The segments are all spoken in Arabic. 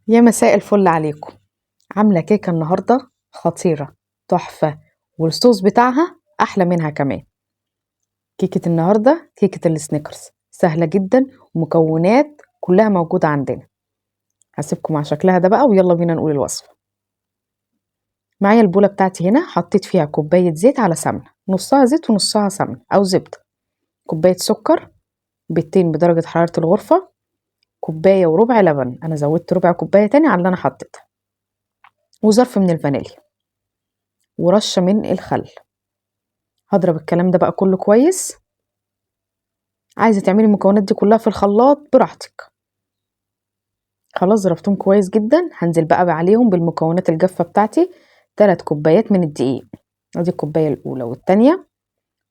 يا مساء الفل عليكم. عاملة كيكة النهاردة خطيرة تحفة، والصوص بتاعها أحلى منها كمان. كيكة النهاردة كيكة السنيكرز سهلة جدا، ومكونات كلها موجودة عندنا. هسيبكم مع شكلها ده بقى، ويلا بينا نقول الوصفة. معايا البولة بتاعتي هنا، حطيت فيها كوباية زيت على سمنة، نصها زيت ونصها سمنة أو زبدة، كوباية سكر، بيضتين بدرجة حرارة الغرفة، كوباية وربع لبن، أنا زودت ربع كوباية تاني على اللي أنا حطيتها، وظرف من الفانيليا، ورشة من الخل. هضرب الكلام ده بقى كله كويس. عايزة تعملي المكونات دي كلها في الخلاط براحتك. خلاص ضربتهم كويس جدا. هنزل بقى عليهم بالمكونات الجافة بتاعتي، 3 كوبايات من الدقيق. ادي الكوباية الاولى والتانية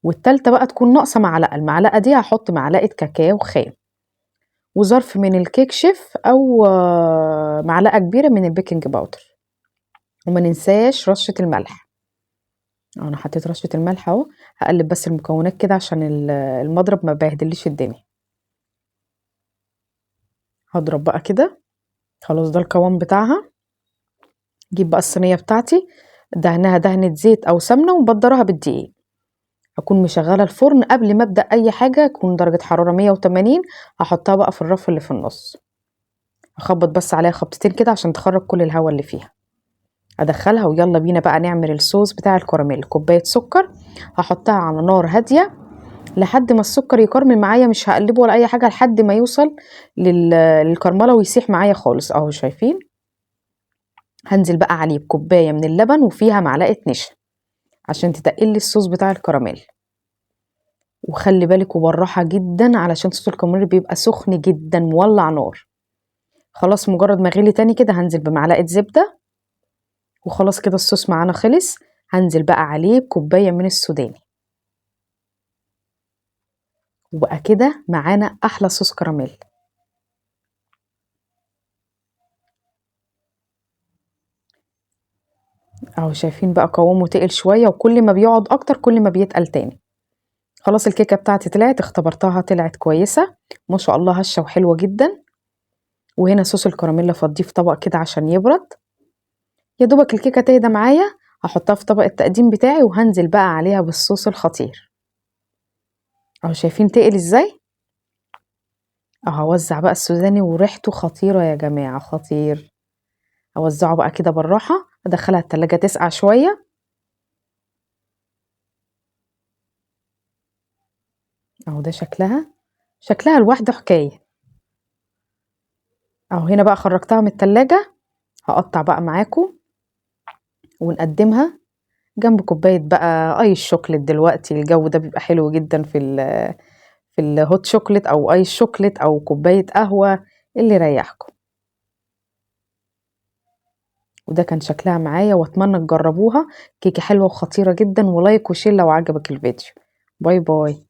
والتالتة بقى تكون ناقصة معلقة، المعلقة دي هحط معلقة كاكاو خام، وظرف من الكيك شيف او معلقة كبيرة من البيكنج باودر. وما ننساش رشة الملح. انا حطيت رشة الملح اهو. هقلب بس المكونات كده عشان المضرب ما بيهدليش الدنيا. هضرب بقى كده. خلاص ده القوام بتاعها. جيب بقى الصينية بتاعتي، دهنها دهنة زيت او سمنة، ومبدرها بالدقيق. هكون مشغلة الفرن قبل ما ابدأ اي حاجة، تكون درجة حرارة 180. هحطها بقى في الرف اللي في النص، هخبط بس عليها خبطتين كده عشان تخرج كل الهواء اللي فيها. ادخلها ويلا بينا بقى نعمل الصوص بتاع الكراميل. كوباية سكر هحطها على نار هادية لحد ما السكر يكرمل معايا، مش هقلبه ولا اي حاجة لحد ما يوصل للكرملة ويسيح معايا خالص اهو، شايفين. هنزل بقى عليه بكوباية من اللبن وفيها معلقة نشا عشان تتقلي الصوص بتاع الكراميل. وخلي بالك وبالراحة جدا علشان صوص الكراميل بيبقى سخن جدا مولع نار. خلاص مجرد ما غلي تاني كده هنزل بمعلقة زبدة، وخلاص كده الصوص معانا خلص. هنزل بقى عليه بكوباية من السوداني، وبقى كده معانا أحلى صوص كراميل. اهو شايفين بقى قوامه تقل شوية، وكل ما بيقعد أكتر كل ما بيتقل تاني. خلاص الكيكة بتاعتي طلعت، اختبرتها طلعت كويسة ما شاء الله، هشة وحلوة جدا. وهنا صوص الكراميل فضيه في طبق كده عشان يبرد. يا دوبك الكيكة تهدى معايا، هحطها في طبق التقديم بتاعي، وهنزل بقى عليها بالصوص الخطير. اهو شايفين تقل ازاي. اهو اوزع بقى السوداني، وريحته خطيرة يا جماعة، خطير. اوزعه بقى كده بالراحة، ادخلها التلاجة تسقع شوية. اهو ده شكلها لوحده حكاية. اهو هنا بقى خرجتها من التلاجة. هقطع بقى معاكم ونقدمها جنب كوباية بقى ايس شوكليت. دلوقتي الجو ده بيبقى حلو جدا في الهوت شوكليت او ايس شوكليت او كوباية قهوة، اللي يريحكم. وده كان شكلها معايا، واتمنى تجربوها. كيكة حلوة وخطيرة جدا، ولايك وشير لو عجبك الفيديو. باي باي.